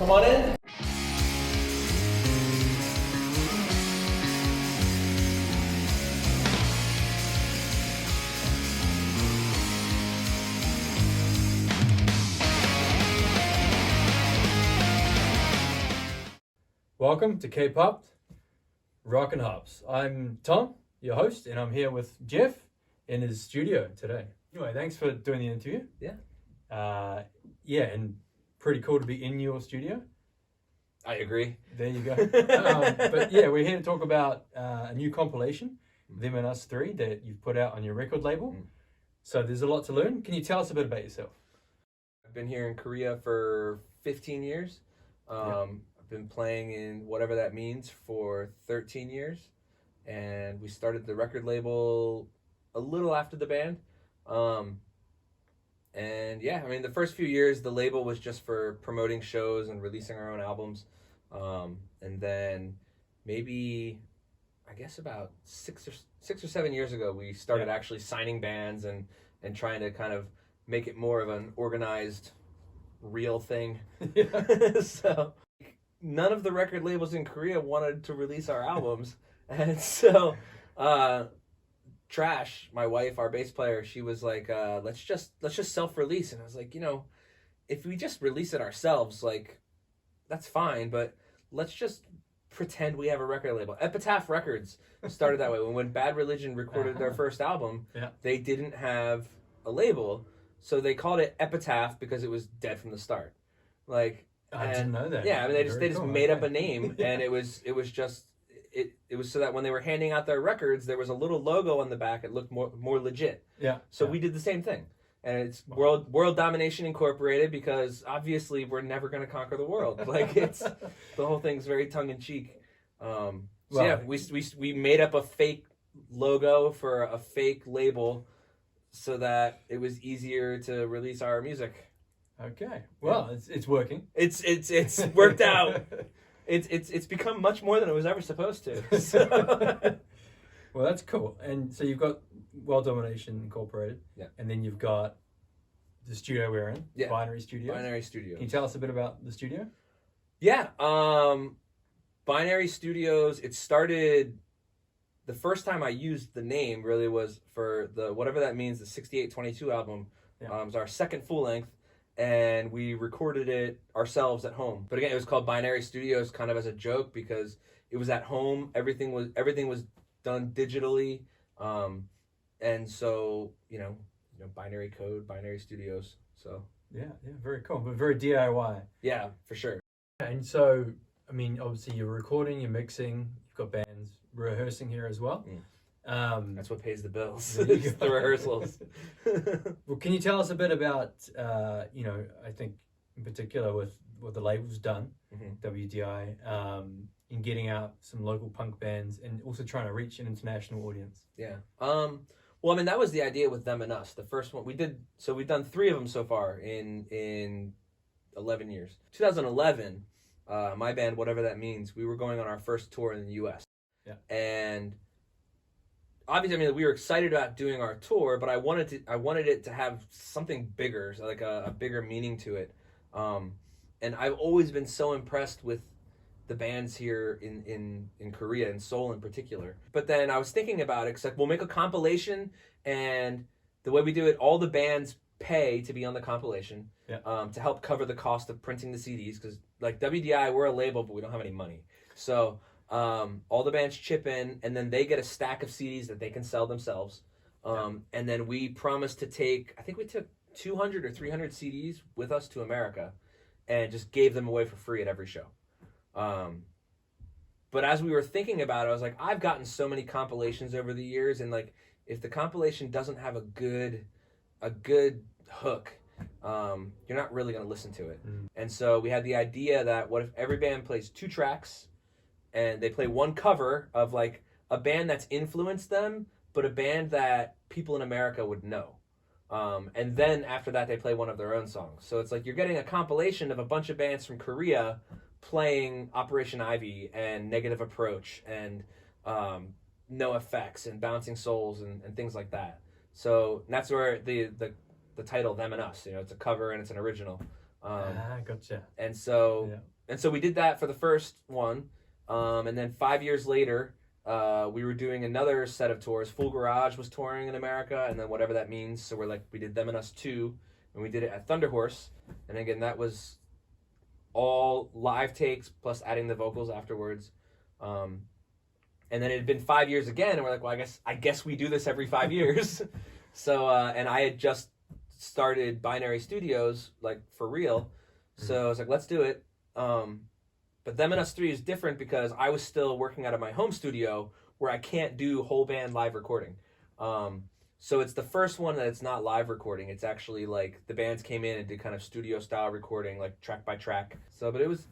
one in. Welcome to Kpopd, Rock and Hops. I'm Tom, your host, and I'm here with Jeff in his studio today. Anyway, thanks for doing the interview. Yeah. Yeah, and pretty cool to be in your studio. I agree. There you go. But yeah, we're here to talk about a new compilation, Them and Us 3, that you've put out on your record label. So there's a lot to learn. Can you tell us a bit about yourself? I've been here in Korea for 15 years. I've been playing in whatever that means for 13 years. And we started the record label a little after the band. And yeah, I mean, the first few years, the label was just for promoting shows and releasing our own albums. And then maybe, I guess about six or 7 years ago, we started actually signing bands and trying to kind of make it more of an organized, real thing. So none of the record labels in Korea wanted to release our albums. And so, Trash, my wife, our bass player, she was like, let's just self-release. And I was like, if we just release it ourselves, like, that's fine, but let's just pretend we have a record label. Epitaph Records started that way. When Bad Religion recorded their first album, they didn't have a label, so they called it Epitaph because it was dead from the start. Like, I didn't know that. Yeah, I mean, they just made up a name, and it was so that when they were handing out their records, there was a little logo on the back. It looked more legit. So we did the same thing, and it's World Domination Incorporated, because obviously we're never going to conquer the world. Like, it's the whole thing's very tongue in cheek. We made up a fake logo for a fake label so that it was easier to release our music. Okay. Well, it's working. It's worked out. It's become much more than it was ever supposed to. So. Well, that's cool. And so you've got World Domination Incorporated. And then you've got the studio we're in. Binary Studios. Binary Studios. Can you tell us a bit about the studio? Yeah. Binary Studios, it started, the first time I used the name really was for the, whatever that means, the 6822 album. It was our second full length. And we recorded it ourselves at home. But again, it was called Binary Studios kind of as a joke because it was at home. Everything was done digitally. And so, binary code, Binary Studios. So yeah, very cool. But very DIY. Yeah, for sure. And so, I mean, obviously you're recording, you're mixing, you've got bands rehearsing here as well. That's what pays the bills. The rehearsals. Well, can you tell us a bit about, I think in particular with what the label's done, WDI, in getting out some local punk bands and also trying to reach an international audience? Yeah. Well, I mean, that was the idea with Them and Us. The first one we did, so we've done 3 of them so far in 11 years. 2011, my band, whatever that means, we were going on our first tour in the U.S. And obviously, I mean, we were excited about doing our tour, but I wanted it to have something bigger, so like a bigger meaning to it. And I've always been so impressed with the bands here in Korea, in Seoul in particular. But then I was thinking about it, because like, we'll make a compilation, and the way we do it, all the bands pay to be on the compilation to help cover the cost of printing the CDs, because like WDI, we're a label, but we don't have any money. So all the bands chip in, and then they get a stack of CDs that they can sell themselves. And then we promised to take, I think we took 200 or 300 CDs with us to America and just gave them away for free at every show. But as we were thinking about it, I was like, I've gotten so many compilations over the years, and like, if the compilation doesn't have a good hook, you're not really going to listen to it. And so we had the idea that what if every band plays 2 tracks, and they play one cover of like a band that's influenced them, but a band that people in America would know. And then after that, they play one of their own songs. So it's like you're getting a compilation of a bunch of bands from Korea playing Operation Ivy and Negative Approach and No Effects and Bouncing Souls and things like that. So that's where the title Them and Us, it's a cover and it's an original. Gotcha. And so And so we did that for the first one, and then 5 years later, we were doing another set of tours. Full Garage was touring in America, and then whatever that means. So we did Them and Us 2, and we did it at Thunder Horse. And again, that was all live takes plus adding the vocals afterwards. And then it had been 5 years again, and we're like, well, I guess we do this every 5 years. So, and I had just started Binary Studios, like, for real. So I was like, let's do it. But Them and Us 3 is different because I was still working out of my home studio where I can't do whole band live recording. So it's the first one that it's not live recording. It's actually like the bands came in and did kind of studio style recording, like track by track. So, but it was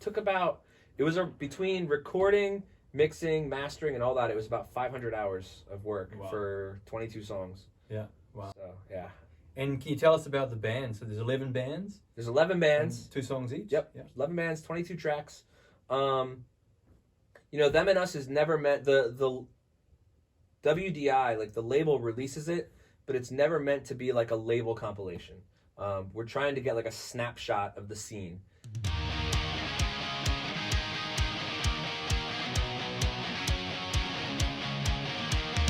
between recording, mixing, mastering, and all that, it was about 500 hours of work for 22 songs. Yeah. Wow. So, yeah. And can you tell us about the band? So there's 11 bands? There's 11 bands. 2 songs each? Yep. 11 bands, 22 tracks. Them and Us is never meant, the WDI, like the label releases it, but it's never meant to be like a label compilation. We're trying to get like a snapshot of the scene.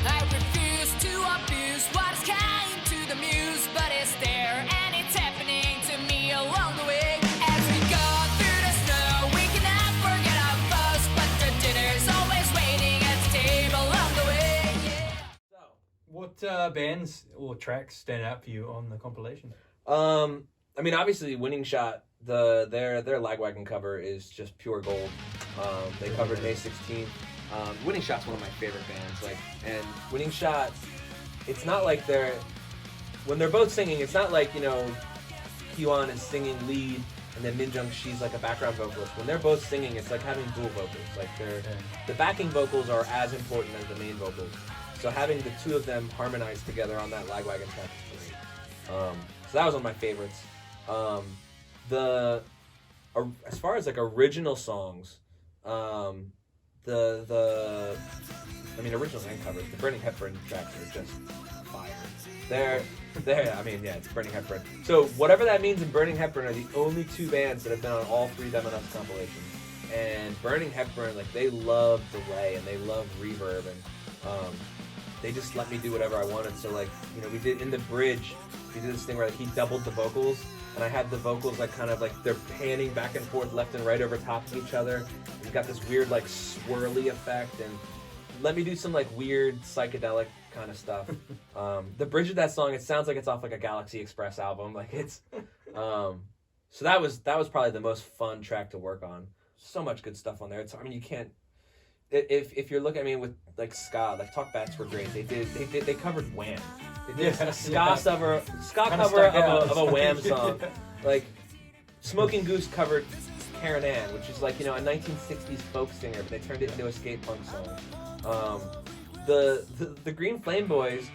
I refuse to abuse what is kind to the muse, but it's there and it's happening to me along the way. As we go through the snow, we cannot forget our foes, but the dinner's always waiting at the table along the way. Yeah. What bands or tracks stand out for you on the compilation? I mean, obviously, Winning Shot, their Lagwagon cover is just pure gold. They covered May 16th. Winning Shot's one of my favorite bands. And Winning Shot, it's not like when they're both singing, it's not like, Hyun is singing lead and then Min Jung, she's like a background vocalist. When they're both singing, it's like having dual vocals. Like the backing vocals are as important as the main vocals. So having the two of them harmonize together on that Lagwagon track is great. So that was one of my favorites. As far as like original songs, originals and covers, the Burning Hepburn tracks are just fire. It's Burning Hepburn. So whatever that means in Burning Hepburn are the only 2 bands that have been on all 3 Them and Us compilations. And Burning Hepburn, like, they love delay and they love reverb, and they just let me do whatever I wanted. So like, we did in the bridge, we did this thing where like he doubled the vocals, and I had the vocals like kind of like they're panning back and forth left and right over top of each other. We got this weird like swirly effect, and let me do some like weird psychedelic kind of stuff. The bridge of that song, it sounds like it's off like a Galaxy Express album. Like it's so that was probably the most fun track to work on. So much good stuff on there. You can't, if you're looking, with like ska, like Talk Bats were great. They covered Wham. They did a ska cover of a Wham song. Like Smoking Goose covered Karen Ann, which is like, a 1960s folk singer, but they turned it into a skate punk song. The Green Flame Boys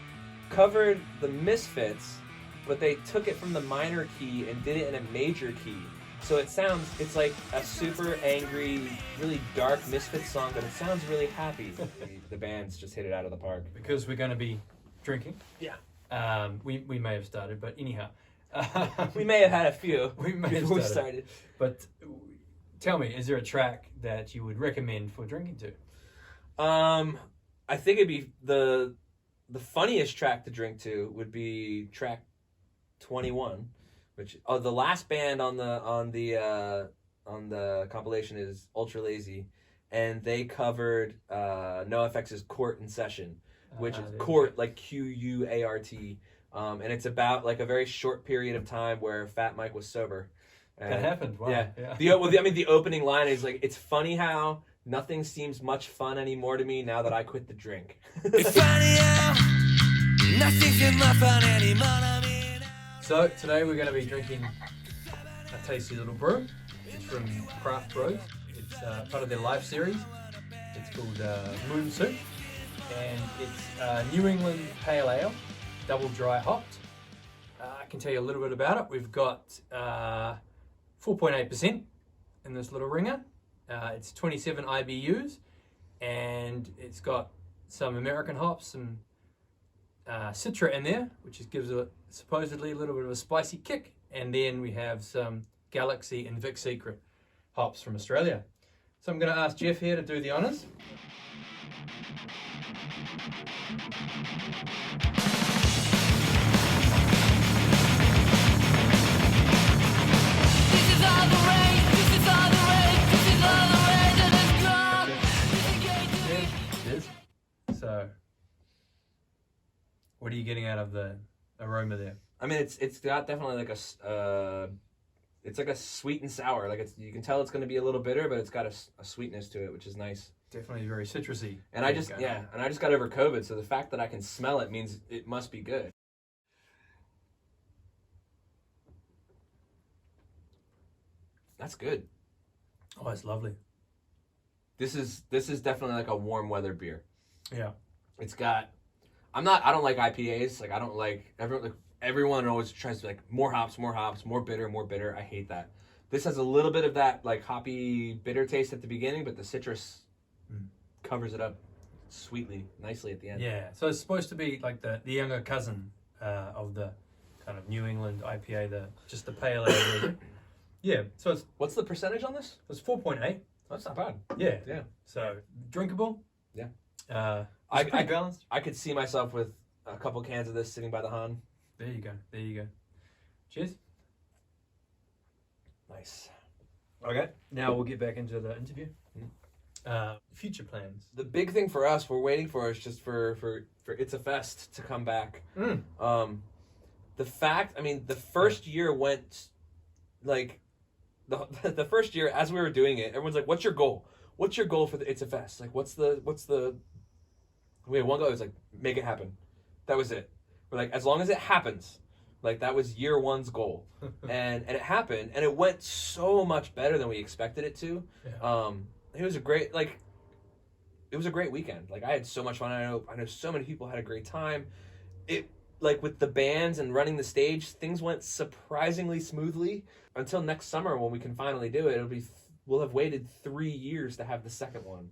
covered the Misfits, but they took it from the minor key and did it in a major key. So it's like a super angry, really dark Misfits song, but it sounds really happy. The bands just hit it out of the park. Because we're going to be drinking. Yeah. We may have started, but anyhow. We may have had a few before we started. But tell me, is there a track that you would recommend for drinking to? I think it'd be the funniest track to drink to would be track 21, which the last band on the compilation is Ultra Lazy, and they covered NoFX's Court in Session, which is Court, like Quart, and it's about like a very short period of time where Fat Mike was sober. That happened. Wow. Yeah. The opening line is like, it's funny how nothing seems much fun anymore to me now that I quit the drink. It's funny how nothing seems much fun anymore. So today we're going to be drinking a tasty little brew. It's from Craftbros. It's part of their live series. It's called Moon Soup, and it's New England Pale Ale, double dry hopped. I can tell you a little bit about it. We've got 4.8% in this little ringer. It's 27 IBUs, and it's got some American hops, some Citra in there, which gives it supposedly a little bit of a spicy kick. And then we have some Galaxy and Vic Secret. hops from Australia. So I'm going to ask Jeff here to do the honors. This is all the rain, this is all the rain, this is all the rain that has gone. This is going to be. Cheers. So, what are you getting out of the aroma there? I mean, it's got definitely like it's like a sweet and sour. Like you can tell it's going to be a little bitter, but it's got a sweetness to it, which is nice. Definitely very citrusy. And I just got over COVID, so the fact that I can smell it means it must be good. That's good. Oh, it's lovely. This is definitely like a warm weather beer. Yeah. It's got. I don't like IPAs. Like I don't like everyone always tries to be like more hops, more bitter. I hate that. This has a little bit of that like hoppy bitter taste at the beginning, but the citrus covers it up sweetly, nicely at the end. Yeah. So it's supposed to be like the younger cousin of the kind of New England IPA, just the pale ale. Yeah. So What's the percentage on this? it's 4.8. That's not bad. Yeah. Yeah. So drinkable. Yeah. It's pretty balanced. I could see myself with a couple cans of this sitting by the Han. There you go. Cheers. Nice. Okay. Now we'll get back into the interview. Future plans. The big thing for us, we're waiting for is just for It's a Fest to come back. The fact, I mean, the first year went like the first year as we were doing it, everyone's like, "What's your goal? What's your goal for the It's a Fest? Like, what's the?" We had one goal. It was like, make it happen. That was it. We're like, as long as it happens, like that was year one's goal, and it happened, and it went so much better than we expected it to. Yeah. It was a great weekend. Like I had so much fun. I know so many people had a great time. It like with the bands and running the stage, things went surprisingly smoothly until next summer when we can finally do it. We'll have waited 3 years to have the second one.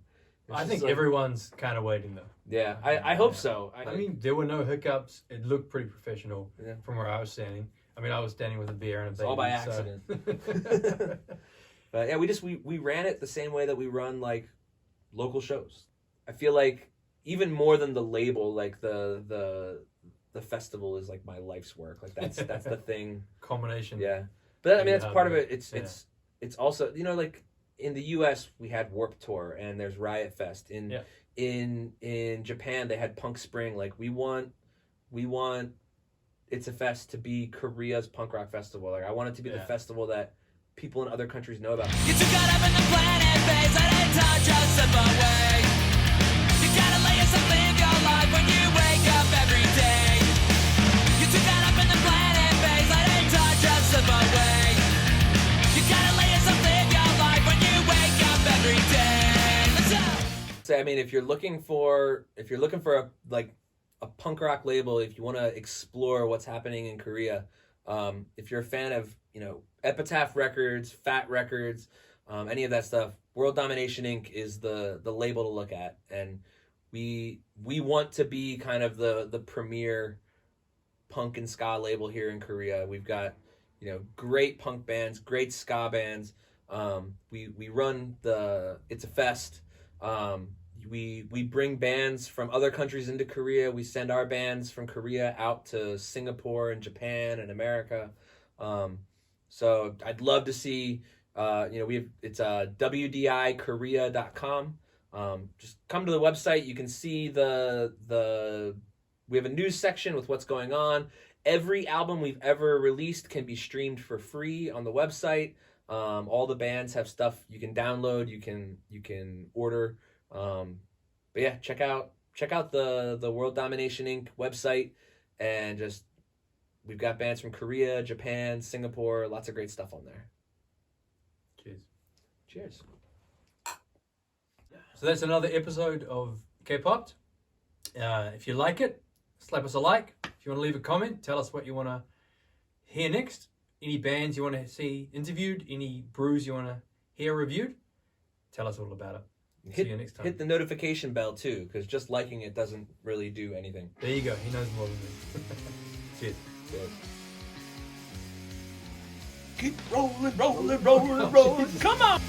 I think everyone's kind of waiting though. Yeah, I hope so. I mean, there were no hiccups. It looked pretty professional Yeah. from where I was standing. I mean, I was standing with a beer and a baby. all by so- accident. But yeah, we ran it the same way that we run like local shows. I feel like even more than the label, like the festival is like my life's work. Like that's the thing. Combination. Yeah, but I mean that's part of it. Yeah. It's also like in the U.S. we had Warped Tour and there's Riot Fest. In Japan they had Punk Spring. Like we want It's a Fest to be Korea's punk rock festival. Like I want it to be the festival that people in other countries know about. You too caught up in the planet phase, I didn't touch a simple way. You gotta lay yourself, live your life when you wake up every day. You too caught up in the planet phase, I didn't touch a simple way. You gotta lay yourself, live your life when you wake up every day. Let's go. So I mean, if you're looking for a punk rock label, if you want to explore what's happening in Korea, if you're a fan of Epitaph Records, Fat Records, any of that stuff, World Domination Inc. is the label to look at, and we want to be kind of the premier punk and ska label here in Korea. We've got great punk bands, great ska bands. We run It's a Fest. We bring bands from other countries into Korea. We send our bands from Korea out to Singapore and Japan and America. So I'd love to see, it's WDIKorea.com. Just come to the website. You can see we have a news section with what's going on. Every album we've ever released can be streamed for free on the website. All the bands have stuff you can download, you can order. But yeah, check out the World Domination Inc. website, and we've got bands from Korea, Japan, Singapore, lots of great stuff on there. Cheers. So that's another episode of Kpopd. If you like it, slap us a like. If you want to leave a comment, tell us what you want to hear next. Any bands you want to see interviewed, any brews you want to hear reviewed, tell us all about it. See you next time. Hit the notification bell too, because just liking it doesn't really do anything. There you go. He knows more than me. Cheers. Cheers. keep rolling, rolling, rolling, rolling. Come on.